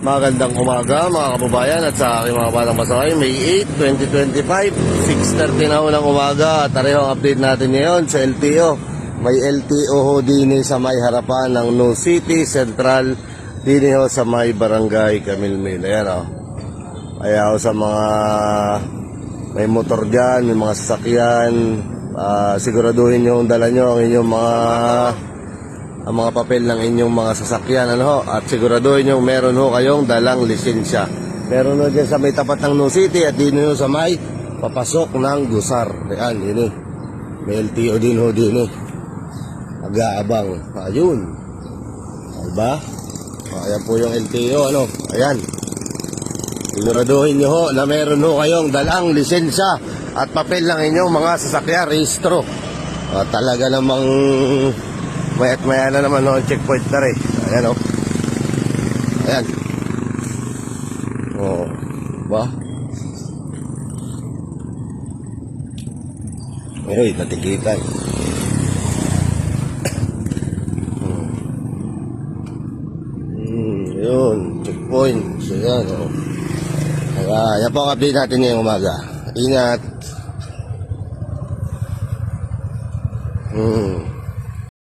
Magandang umaga mga kababayan at sa aking mga batang pasaway. May 8, 2025, 6:30 na unang umaga. At pareho ang update natin ngayon sa LTO. May LTO ho din sa may harapan ng New City Central din ho sa may barangay Camilmil. Ayan o. Kaya ho sa mga may motor dyan, may mga sasakyan, siguraduhin nyo dala nyo ang inyong mga papel ng inyong mga sasakyan, ano ho, at siguraduhin nyo meron ho kayong dalang lisensya. Meron ho dyan sa may tapat ng New City at din ho sa may papasok ng Gusar. Ayan, yun eh. May LTO din ho din eh. Mag-aabang. Ayun. Diba? Ayan po yung LTO, ano. Ayan. Siguraduhin nyo ho na meron ho kayong dalang lisensya at papel ng inyong mga sasakyan, rehistro. Talaga namang mayat maya na naman no, checkpoint na rin. Ayan o. Ayan. O. Ba? Ay, natikitan. Yun. Checkpoint. So yan o. Yan po ang update natin ngayong umaga. Ingat.